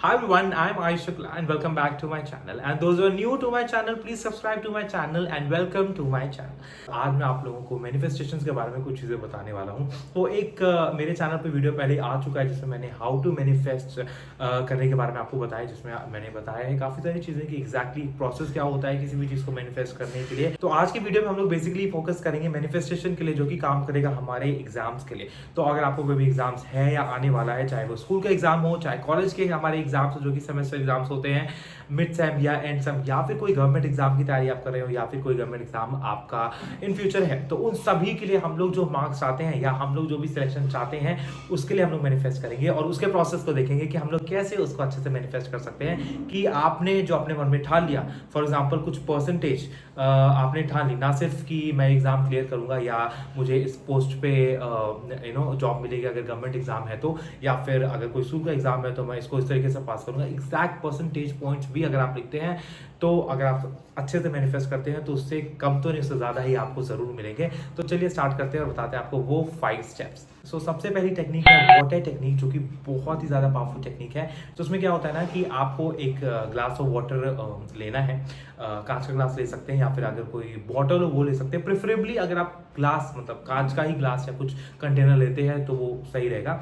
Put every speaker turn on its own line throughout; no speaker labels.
Hi everyone, I'm Ayush Shukla and welcome back to my channel. And those who are new to my channel, please subscribe to my channel and welcome to my channel. आज मैं आप लोगों को manifestations के बारे में कुछ चीज़ें बताने वाला हूँ। तो एक मेरे चैनल पे वीडियो पहले आ चुका है जिसमें मैंने हाउ टू मैनिफेस्ट करने के बारे में आपको बताया, जिसमें मैंने बताया है काफ़ी सारी चीज़ें कि एग्जैक्टली प्रोसेस क्या होता है किसी भी चीज़ को मैनिफेस्ट करने के लिए। तो आज की वीडियो में हम लोग बेसिकली फोकस करेंगे मैनिफेस्टेशन के लिए, जो कि काम करेगा हमारे एग्जाम्स के लिए। तो अगर आपको कोई भी एग्जाम्स है या आने वाला है, चाहे वो स्कूल का एग्जाम हो, चाहे कॉलेज के हमारे एग्जाम्स जो कि सेमेस्टर एग्जाम्स होते हैं, मिड सेम या एंड सेम, या फिर कोई गवर्नमेंट एग्जाम की तैयारी आप कर रहे हो, या फिर कोई गवर्नमेंट एग्जाम आपका इन फ्यूचर है, तो उन सभी के लिए हम लोग जो मार्क्स चाहते हैं या हम लोग जो भी सिलेक्शन चाहते हैं उसके लिए हम लोग मैनिफेस्ट करेंगे और उसके प्रोसेस को देखेंगे कि हम लोग कैसे उसको अच्छे से मैनिफेस्ट कर सकते हैं कि आपने जो अपने मन में ठान लिया, फॉर एग्जाम्पल कुछ परसेंटेज आपने ठान ली, ना सिर्फ कि मैं एग्जाम क्लियर करूंगा या मुझे इस पोस्ट पे जॉब मिलेगी अगर गवर्नमेंट एग्जाम है तो, या फिर अगर कोई स्कूल का एग्जाम है तो मैं इसको इस तरीके से पास करूंगा। एग्जैक्ट परसेंटेज पॉइंट्स भी अगर आप लिखते हैं, तो अगर आप अच्छे से मैनिफेस्ट करते हैं तो उससे कम तो नहीं, उससे ज़्यादा ही आपको ज़रूर मिलेंगे। तो चलिए स्टार्ट करते हैं और बताते हैं आपको वो 5 स्टेप्स। सो सबसे पहली टेक्निक है वाटर टेक्निक, जो कि बहुत ही ज़्यादा पावरफुल टेक्निक है। तो उसमें क्या होता है ना कि आपको एक ग्लास ऑफ वाटर लेना है, कांच का ग्लास ले सकते हैं या फिर अगर कोई बॉटल हो वो ले सकते हैं। प्रेफरेबली अगर आप ग्लास मतलब कांच का ही ग्लास या कुछ कंटेनर लेते हैं तो वो सही रहेगा।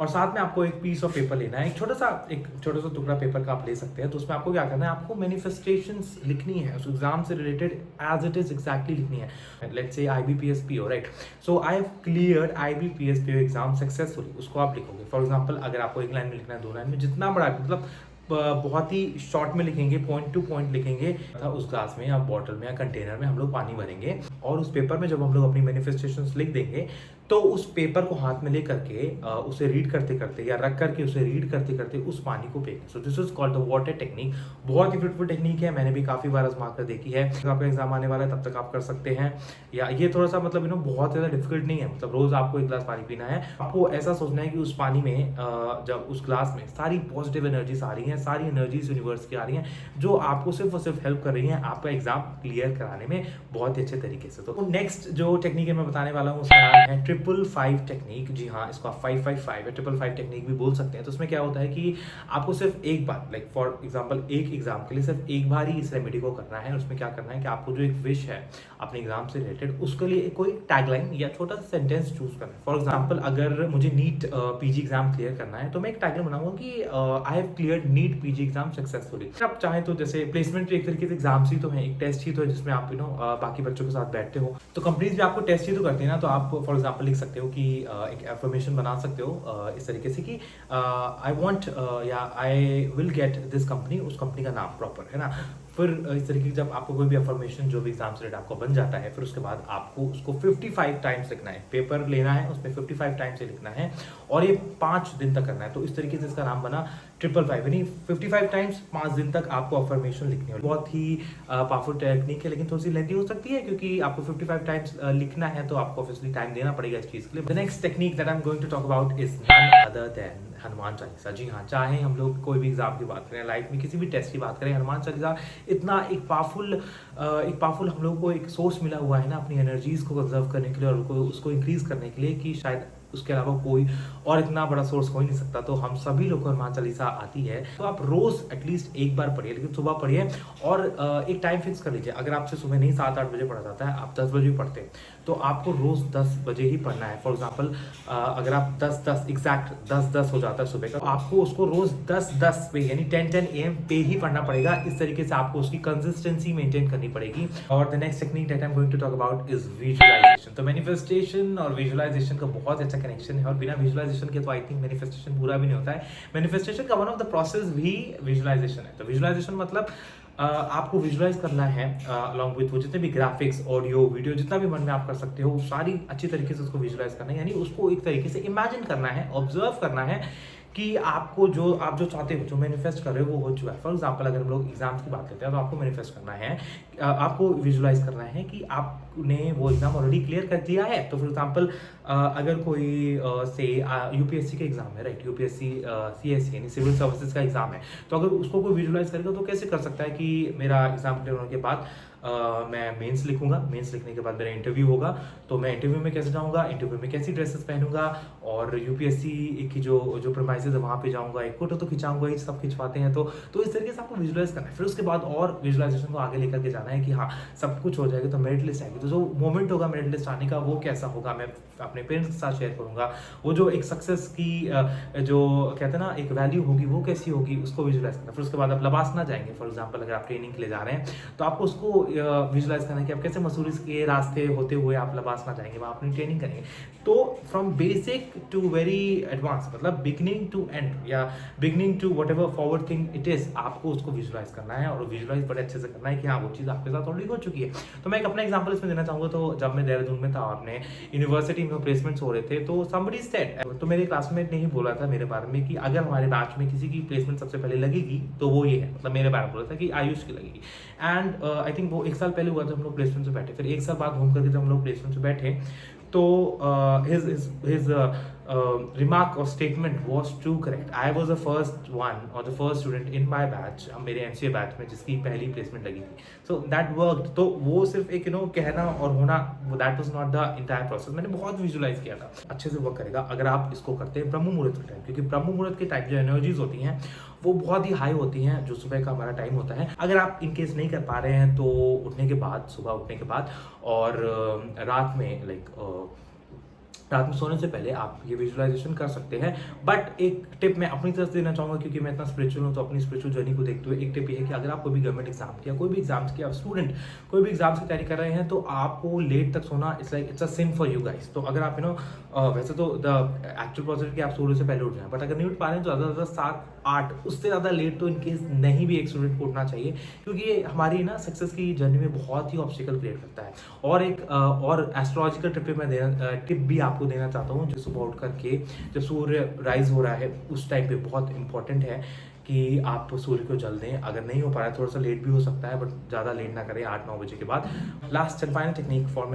और साथ में आपको एक पीस ऑफ पेपर लेना है, एक छोटा सा टुकड़ा पेपर का आप ले सकते हैं। तो उसमें आपको क्या करना है, आपको मैनिफेस्टेशंस लिखनी है उस एग्जाम से related as it is exactly लिखनी है। Let's say IBPS PO, right? So I have cleared IBPS PO exam successfully, उसको आप लिखोगे। फॉर एग्जाम्पल अगर आपको एक लाइन में लिखना है, 2 लाइन में, जितना बड़ा मतलब बहुत ही शॉर्ट में लिखेंगे, पॉइंट टू पॉइंट लिखेंगे। उस ग्लास में या बॉटल में या कंटेनर में हम लोग पानी भरेंगे और उस पेपर में जब हम लोग अपनी मैनिफेस्टेशंस लिख देंगे तो उस पेपर को हाथ में ले करके उसे रीड करते करते या रख करके उसे रीड करते करते उस पानी को फेंकें। So this is called the water technique. बहुत ही ब्यूटीफुल टेक्निक है, मैंने भी काफी बार आजमा कर देखी है। जब आपका एग्जाम आने वाला है तब तक आप कर सकते हैं। या ये थोड़ा सा मतलब बहुत ज्यादा डिफिकल्ट नहीं है, मतलब रोज आपको 1 गिलास पानी पीना है। आपको ऐसा सोचना है कि उस पानी में जब उस ग्लास में सारी पॉजिटिव एनर्जीज आ रही हैं, सारी एनर्जीज यूनिवर्स की आ रही हैं, जो आपको सिर्फ और सिर्फ हेल्प कर रही हैं आपका एग्जाम क्लियर कराने में बहुत ही अच्छे तरीके से। तो नेक्स्ट जो टेक्निक है मैं बताने वाला हूँ उसका नाम है 555 टेक्निक। जी हाँ, इसको आप 555 या 555 टेक्निक भी बोल सकते हैं। तो उसमें क्या होता है कि आपको सिर्फ एक बार, लाइक फॉर एग्जांपल एक एग्जाम के लिए सिर्फ एक बार ही इस रेमेडी को करना है। उसमें क्या करना है कि आपको जो एक विश है अपने एग्जाम से रिलेटेड, उसके लिए कोई टैगलाइन या छोटा सा सेंटेंस चूज करना है। फॉर एग्जाम्पल अगर मुझे नीट PG एग्जाम क्लियर करना है तो मैं एक टैगलाइन बनाऊंगा कि I have cleared NEET PG exam successfully. आप चाहें तो जैसे प्लेसमेंट एक तरीके से एग्जाम्स ही तो है, एक टेस्ट ही तो है जिसमें आप बाकी बच्चों के साथ बैठते हो। तो कंपनीज भी आपको टेस्ट ही तो करती है ना, तो आप फॉर एग्जाम्पल लिख सकते हो कि एक एफर्मेशन बना सकते हो इस तरीके से कि आई वांट या I will get this company, उस कंपनी का नाम प्रॉपर है ना। फिर इस तरीके की जब आपको कोई भी अफर्मेशन जो भी एग्जाम से आपको बन जाता है, फिर उसके बाद आपको उसको 55 टाइम्स लिखना है। पेपर लेना है, उसमें 55 टाइम्स से लिखना है और ये 5 दिन तक करना है। तो इस तरीके से इसका नाम बना 555, यानी 55 टाइम्स 5 दिन तक आपको अफर्मेशन लिखनी है। बहुत ही पावरफुल टेक्निक है, लेकिन थोड़ी सी लेंथी हो सकती है क्योंकि आपको 55 टाइम्स लिखना है, तो आपको ऑब्वियसली टाइम देना पड़ेगा इस चीज के लिए। The next technique that I am going to talk about is none other than Hanuman Chalisa. जी हाँ, चाहे हम लोग कोई भी एग्जाम की बात करें, लाइफ में किसी भी टेस्ट की बात करें, हनुमान चालीसा इतना एक पावरफुल हम लोग को एक सोर्स मिला हुआ है ना अपनी एनर्जीज को कंजर्व करने के लिए और उसको इंक्रीज करने के लिए, कि शायद उसके अलावा कोई और इतना बड़ा सोर्स हो ही नहीं सकता। तो हम सभी लोग को हनुमान चालीसा आती है, तो आप रोज एटलीस्ट एक बार पढ़िए, लेकिन सुबह पढ़िए और एक टाइम फिक्स कर लीजिए। अगर आपसे सुबह नहीं 7-8 बजे पढ़ा जाता है, आप 10 बजे पढ़ते हैं, तो आपको रोज 10 बजे ही पढ़ना है। फॉर एग्जाम्पल अगर आप 10-10 एग्जैक्ट 10-10 हो जाता है सुबह का, तो आपको उसको रोज 10-10 पे यानी 10-10 AM पे ही पढ़ना पड़ेगा। इस तरीके से आपको उसकी कंसिस्टेंसी मेंटेन करनी पड़ेगी। और the next technique that I am going to talk about is visualisation. तो मैनिफेस्टेशन और विजुअलाइजेशन का बहुत अच्छा कनेक्शन है और बिना विजुअलाइजेशन के तो आई थिंक मैनिफेस्टेशन पूरा भी नहीं होता है। मैनिफेस्टेशन का वन ऑफ द प्रोसेस भी विजुअलाइजेशन है। तो विजुअलाइजेशन मतलब आपको विजुअलाइज करना है अलॉन्ग विथ वो जितने भी ग्राफिक्स, ऑडियो, वीडियो, जितना भी मन में आप कर सकते हो, सारी अच्छी तरीके से उसको विजुअलाइज करना है, यानी उसको एक तरीके से इमेजिन करना है, ऑब्जर्व करना है कि आपको आप जो चाहते हो, जो मैनिफेस्ट कर रहे हो वो हो चुका है। फॉर एग्जाम्पल अगर हम लोग एग्जाम्स की बात करते हैं तो आपको मैनिफेस्ट करना है, आपको विजुअलाइज करना है कि आपने वो एग्जाम ऑलरेडी क्लियर कर दिया है। तो फॉर एग्जाम्पल अगर कोई से UPSC का एग्जाम है, राइट, UPSC CSC यानी सिविल सर्विसेज का एग्जाम है, तो अगर उसको कोई विजुअलाइज करेगा तो कैसे कर सकता है कि मेरा एग्जाम क्लियर होने के बाद मैं मेंस लिखूंगा, मेंस लिखने के बाद मेरा इंटरव्यू होगा, तो मैं इंटरव्यू में कैसे जाऊंगा, इंटरव्यू में कैसी ड्रेसेस पहनूंगा, और यूपीएससी की जो प्रीमाइसेस है वहाँ पे जाऊंगा, एक फोटो तो खिंचाऊंगा, ये सब खिंचवाते हैं। तो इस तरीके से आपको विजुअलाइज करना है। फिर उसके बाद और विजुअलाइजेशन को आगे लेकर के जाना है कि हाँ सब कुछ हो जाएगा तो मेरिट लिस्ट आएगी। तो जो मोमेंट होगा मेरिट लिस्ट आने का वो कैसा होगा, मैं अपने पेरेंट्स के साथ शेयर करूंगा। वो जो एक सक्सेस की जो कहते हैं ना एक वैल्यू होगी वो कैसी होगी, उसको विजुअलाइज करना। फिर उसके बाद आप लबासना जाएंगे, फॉर एग्जाम्पल अगर आप ट्रेनिंग के लिए जा रहे हैं तो आपको उसको विजुअलाइज करना है कि आप कैसे मसूरी के रास्ते होते हुए आप लबासना जाएंगे, वहाँ अपनी ट्रेनिंग करेंगे। तो from basic to very advance, मतलब बिगनिंग टू एंड या beginning to whatever forward thing it is, आपको उसको विजुअलाइज करना है और विजुअलाइज बड़े अच्छे से करना है कि हाँ वो चीज़ आपके साथ ऑलरेडी हो चुकी है। तो मैं एक अपना एग्जांपल इसमें देना चाहूँगा। तो जब मैं देहरादून में था और अपने यूनिवर्सिटी में प्लेसमेंट्स हो रहे थे, तो समबडी सेड, तो मेरे क्लासमेट ने ही बोला था मेरे बारे में कि अगर हमारे बैच में किसी की प्लेसमेंट सबसे पहले लगेगी तो वो ये है, मतलब मेरे बारे में बोला था कि आयुष की लगेगी। एंड आई थिंक वो 1 साल पहले हुआ था, हम लोग प्लेसमेंट से बैठे, फिर 1 साल बाद घूम करके जब हम लोग प्लेसमेंट से बैठे तो his remark or statement was too correct. I was the first one or the first student in my batch, मेरे MCA बैच में जिसकी पहली प्लेसमेंट लगी थी। So that worked. तो वो सिर्फ एक कहना और होना, that was not the entire process. मैंने बहुत विजुअलाइज किया था, अच्छे से वर्क करेगा अगर आप इसको करते हैं ब्रह्म मुहूर्त के टाइम, क्योंकि ब्रह्म मुहूर्त के टाइम जो एनर्जीज होती हैं वो बहुत ही हाई होती हैं, जो सुबह का हमारा टाइम होता है। अगर आप इनकेस नहीं कर पा रहे हैं तो उठने के बाद, सुबह उठने के बाद और रात में रात में सोने से पहले आप ये विजुअलाइजेशन कर सकते हैं। बट एक टिप मैं अपनी तरफ से देना चाहूँगा, क्योंकि मैं इतना स्पिरिचुअल हूँ, तो अपनी स्पिरिचुअल जर्नी को देखते हुए एक टिप ये है कि अगर आप कोई भी गवर्नमेंट एग्जाम की, कोई भी एग्जाम्स की, आप स्टूडेंट कोई भी एग्जाम्स की तैयारी कर रहे हैं, तो आपको लेट तक सोना it's a sin for you guys. तो अगर आप वैसे तो द एक्चुअल प्रोसेस कि आप सूर्य से पहले उठ जाएं, बट अगर नहीं उठ पा रहे हैं तो ज़्यादा से ज़्यादा 7-8, उससे ज़्यादा लेट तो इनकेस नहीं भी एक स्टूडेंट को उठना चाहिए, क्योंकि ये हमारी सक्सेस की जर्नी में बहुत ही ऑब्स्टिकल क्रिएट करता है। और एक और एस्ट्रोलॉजिकल टिप भी आपको देना चाहता हूँ, जो सुबह उठ करके जब सूर्य राइज हो रहा है उस टाइम पे बहुत इंपॉर्टेंट है कि आप सूर्य को जल दें। अगर नहीं हो पा रहा है, थोड़ा सा लेट भी हो सकता है, बट ज़्यादा लेट ना करें 8-9 बजे के बाद। Last and final technique for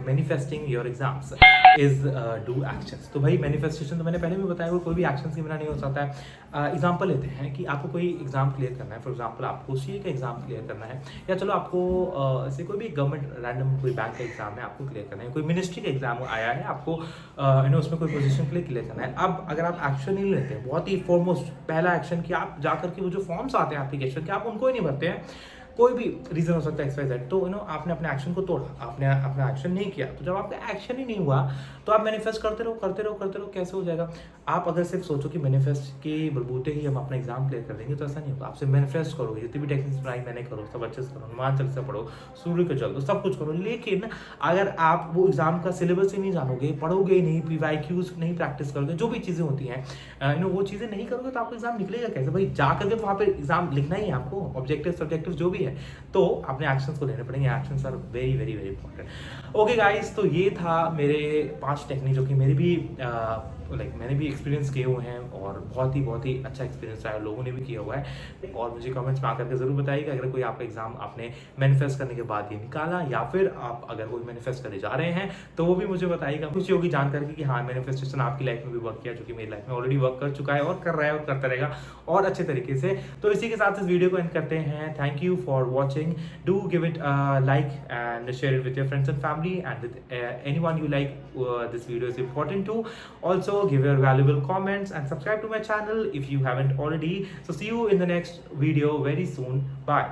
manifesting your exams is do actions. तो भाई मैनिफेस्टेशन तो मैंने पहले भी बताया, वो कोई भी एक्शन के बिना नहीं हो सकता है। एग्जाम्पल लेते हैं कि आपको कोई एग्जाम क्लियर करना है, फॉर एग्जाम्पल आपको सीए का एग्जाम क्लियर करना है, या चलो आपको ऐसे कोई भी गवर्नमेंट रैंडम कोई बैंक का एग्जाम है आपको क्लियर करना है, कोई मिनिस्ट्री का एग्जाम आया है आपको उसमें कोई पोजीशन के लिए क्लियर करना है। अब अगर आप एक्शन नहीं लेते हैं, बहुत ही फॉरमोस्ट पहला एक्शन कि आप जाकर के वो जो फॉर्म्स आते हैं एप्लीकेशन के, आप उनको ही नहीं भरते हैं, कोई भी रीजन हो सकता है XYZ, तो आपने अपने एक्शन को तोड़ा, आपने अपना एक्शन नहीं किया। तो जब आपका एक्शन ही नहीं हुआ तो आप मैनिफेस्ट करते रहो, कैसे हो जाएगा? आप अगर सिर्फ सोचो कि मैनिफेस्ट के बलबूते ही हम अपना एग्जाम क्लियर कर देंगे, तो ऐसा नहीं होगा। आपसे मैनिफेस्ट करोगे, जितनी भी टेक्निक्स बनाई मैंने करो, सब अच्छे से करो, हनुमान चालीसा पढ़ो, सूर्य को जल दो, सब कुछ करो, लेकिन अगर आप वो एग्जाम का सिलेबस ही नहीं जानोगे, पढ़ोगे नहीं, PYQs नहीं प्रैक्टिस करोगे, जो भी चीज़ें होती हैं वो चीज़ें नहीं करोगे, तो आपका एग्जाम निकलेगा कैसे? भाई जा करके वहाँ पे एग्जाम लिखना ही है आपको, ऑब्जेक्टिव सब्जेक्टिव जो भी है, तो अपने एक्शंस को लेने पड़ेंगे। Actions are very very very important. Okay guys, तो ये था मेरे 5 टेक्निक जो कि मेरी भी मैंने भी एक्सपीरियंस किए हुए हैं और बहुत ही अच्छा एक्सपीरियंस रहा है, लोगों ने भी किया हुआ है। और मुझे कमेंट्स में आकर के ज़रूर बताइएगा अगर कोई आपका एग्जाम आपने मैनिफेस्ट करने के बाद ये निकाला, या फिर आप अगर कोई मैनिफेस्ट करने जा रहे हैं तो वो भी मुझे बताइएगा। खुशी होगी जानकर कि हाँ मैनिफेस्टेशन आपकी लाइफ में भी वर्क किया, जो कि मेरी लाइफ में ऑलरेडी वर्क कर चुका है और कर रहा है और करता रहेगा और अच्छे तरीके से। तो इसी के साथ इस वीडियो को एंड करते हैं। Thank you for watching, do give it like and share it with your friends and family, and with anyone you like. This video is important too. Also give your valuable comments and subscribe to my channel if you haven't already. So see you in the next video very soon. Bye.